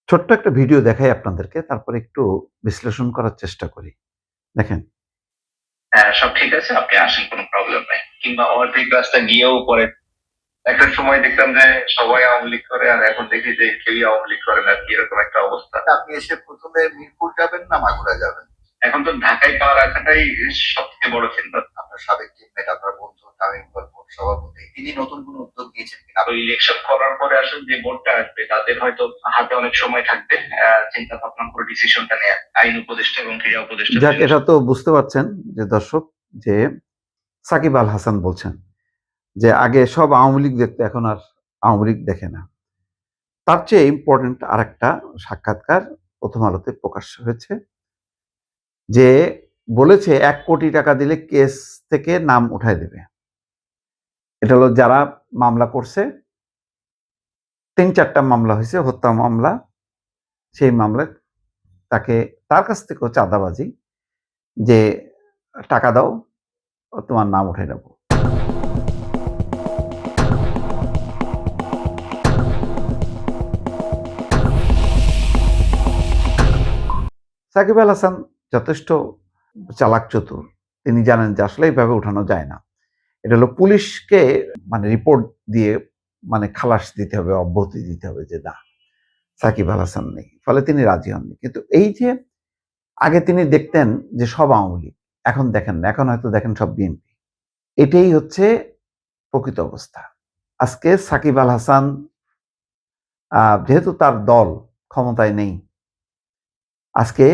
ছোট্ট একটা ভিডিও দেখাই আপনাদেরকে, তারপরে একটু বিশ্লেষণ করার চেষ্টা করি। দেখেন। হ্যাঁ, সব ঠিক আছে। আপনি আসেন, কোনো প্রবলেম নাই। কিংবা অর্ধেক রাস্তা গিয়েও পরে একটা সময় দেখলাম যে সবাই আওয়ামী লীগ করে, আর এখন দেখি যে কেউই আওয়ামী লীগ করে না। এরকম একটা অবস্থা। আপনি এসে প্রথমে মিরপুর যাবেন না মাগুরা যাবেন? এখন তো ঢাকায় পা রাখাটাই সবথেকে বড় চিন্তা। আপনার সাবেক টিমমেট, আপনার বন্ধু তামিম ইকবাল বোর্ড সভাপতি, তিনি নতুন কোনো উদ্যোগ নিয়েছেন কিনা? তো ইলেকশন করার পরে আসলে যে বোর্ডটা আসবে তাদের হয়তো হাতে অনেক সময় থাকবে চিন্তা ভাবনা করে ডিসিশনটা নেয়া, আইন উপদেষ্টা এবং ক্রীড়া উপদেষ্টা। যাক, এটা তো বুঝতে পারছেন যে দর্শক, যে সাকিব আল হাসান বলছেন যে আগে সব আওয়ামী লীগ দেখতো, এখন আর আওয়ামী লীগ দেখে না। তার চেয়ে ইম্পর্টেন্ট আরেকটা সাক্ষাৎকার প্রথম আলোতে প্রকাশ হয়েছে, যে বলেছে 1 কোটি টাকা দিলে কেস থেকে নাম উঠায় দেবে। এটা হলো যারা মামলা করছে, 3-4টা মামলা হয়েছে, হত্যা মামলা। সেই মামলায় তাকে, তার কাছ থেকেও চাঁদাবাজি, যে টাকা দাও, তোমার নাম উঠে নেব। সাকিব আল হাসান যথেষ্ট চালাক চতুর। তিনি জানেন যে আসলে এইভাবে উঠানো যায় না। এটা হলো পুলিশকে রিপোর্ট দিয়ে খালাস দিতে হবে, অব্যাহতি দিতে হবে যে না, সাকিব আল হাসান নেই। ফলে তিনি রাজি হননি। কিন্তু এই যে আগে তিনি দেখতেন যে সব আওয়ামী লীগ, এখন দেখেন না, এখন হয়তো দেখেন সব বিএনপি। এটাই হচ্ছে প্রকৃত অবস্থা। আজকে সাকিব আল হাসান, যেহেতু তার দল ক্ষমতায় নেই, আজকে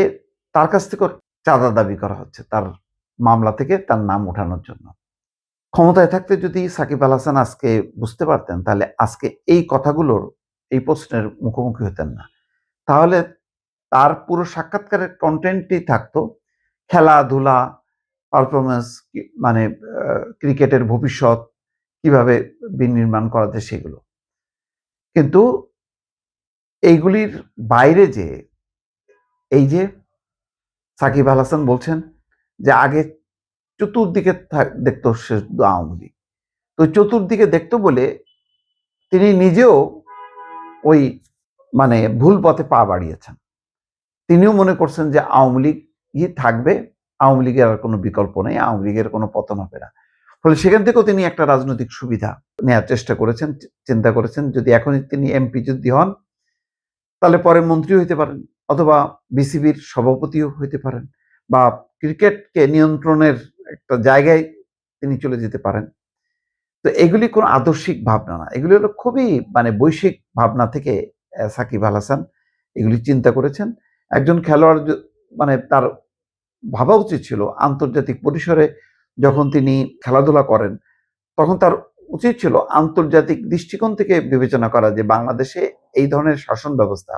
তার কাছ থেকে চাঁদা দাবি করা হচ্ছে তার মামলা থেকে তার নাম ওঠানোর জন্য। ক্ষমতায় থাকতে যদি সাকিব আল হাসান আজকে বুঝতে পারতেন, তাহলে আজকে এই কথাগুলোর, এই প্রশ্নের মুখোমুখি হতেন না। তাহলে তার পুরো সাক্ষাৎকারের কন্টেন্টই থাকতো খেলাধুলা, পারফরমেন্স, ক্রিকেটের ভবিষ্যৎ কিভাবে বিনির্মাণ করা যায় সেগুলো। কিন্তু এইগুলির বাইরে যে এই যে সাকিব আল হাসান বলছেন যে আগে চতুর্দিকে দেখতো সে আওয়ামী লীগ, তো চতুর্দিকে দেখতো বলে তিনি নিজেও ওই ভুল পথে পা বাড়িয়েছেন। তিনিও মনে করছেন যে আওয়ামী লীগই থাকবে, আওয়ামী লীগের আর কোনো বিকল্প নেই, আওয়ামী লীগের কোনো পতন হবে না। ফলে সেখান থেকেও তিনি একটা রাজনৈতিক সুবিধা নেওয়ার চেষ্টা করেছেন, চিন্তা করেছেন যদি এখনই তিনি এমপি যদি হন, তাহলে পরে মন্ত্রী হইতে পারেন, অথবা বিসিবির সভাপতিও হইতে পারেন, বা ক্রিকেটকে নিয়ন্ত্রণের একটা জায়গায় তিনি চলে যেতে পারেন। তো এগুলি কোনো আদর্শিক ভাবনা না, এগুলি হলো খুবই বৈশ্বিক ভাবনা থেকে সাকিব আল হাসান এগুলি চিন্তা করেছেন। একজন খেলোয়াড় তার ভাবা উচিত ছিল আন্তর্জাতিক পরিসরে যখন তিনি খেলাধুলা করেন, তখন তার উচিত ছিল আন্তর্জাতিক দৃষ্টিকোণ থেকে বিবেচনা করা যে বাংলাদেশে এই ধরনের শাসন ব্যবস্থা,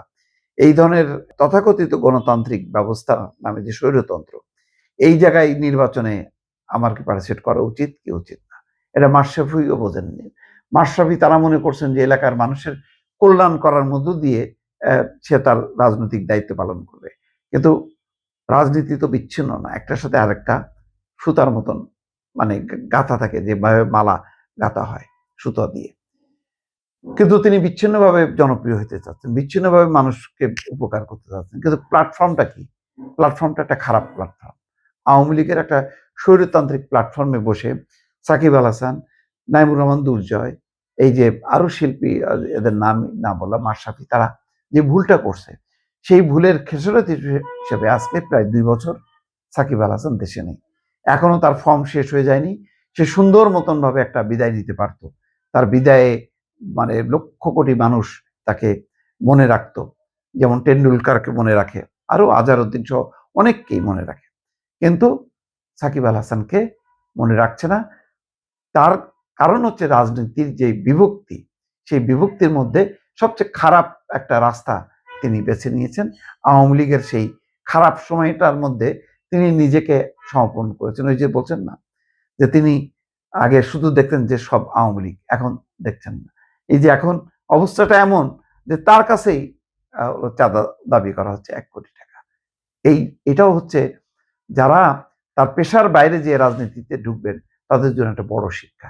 এই ধরনের তথাকথিত গণতান্ত্রিক ব্যবস্থা নামে যে স্বৈরতন্ত্র, এই জায়গায় নির্বাচনে আমার কি পার্টিসিপেট করা উচিত কি উচিত না, এটা মাশরাফিও বোঝেননি। মাশরাফি তারা মনে করছেন যে এলাকার মানুষের কল্যাণ করার মধ্য দিয়ে সে তার রাজনৈতিক দায়িত্ব পালন করবে। কিন্তু রাজনীতি তো বিচ্ছিন্ন না, একটার সাথে আরেকটা সুতার মতন গাঁথা থাকে, যেভাবে মালা গাঁথা হয় সুতা দিয়ে। কিন্তু তিনি বিচ্ছিন্নভাবে জনপ্রিয় হতে চাচ্ছেন, বিচ্ছিন্নভাবে মানুষকে উপকার করতে চাচ্ছেন। কিন্তু প্ল্যাটফর্মটা কি? প্ল্যাটফর্মটা একটা খারাপ প্ল্যাটফর্ম। আওয়ামী লীগের একটা স্বৈরতান্ত্রিক প্ল্যাটফর্মে বসে সাকিব আল হাসান, নাইমুর রহমান দুর্জয়, এই যে আরো শিল্পী, এদের নাম না বলা, মাশরাফি, তারা যে ভুলটা করছে, সেই ভুলের খেসারত হিসেবে আজকে প্রায় 2 বছর সাকিব আল হাসান দেশে নেই। এখনো তার ফর্ম শেষ হয়ে যায়নি। সে সুন্দর মতন ভাবে একটা বিদায় নিতে পারত। তার বিদায়ে লক্ষ কোটি মানুষ তাকে মনে রাখতো, যেমন টেন্ডুলকারকে মনে রাখে, আরো আজহারউদ্দিন সহ অনেককেই মনে রাখে। কিন্তু সাকিব আল হাসানকে মনে রাখছে না। তার কারণ হচ্ছে রাজনীতির যে বিভক্তি, সেই বিভক্তির মধ্যে সবচেয়ে খারাপ একটা রাস্তা তিনি বেছে নিয়েছেন। আওয়ামী লীগের সেই খারাপ সময়টার মধ্যে তিনি নিজেকে সমর্পণ করেছেন। ওই যে বলছেন না যে তিনি আগে শুধু দেখতেন যে সব আওয়ামী লীগ, এখন দেখছেন না। এই যে এখন অবস্থাটা এমন যে তার কাছেই চাঁদা দাবি করা হচ্ছে 1 কোটি টাকা। এটাও হচ্ছে যারা তার পেশার বাইরে যে রাজনীতিতে ঢুকবেন তাদের জন্য একটা বড় শিক্ষা।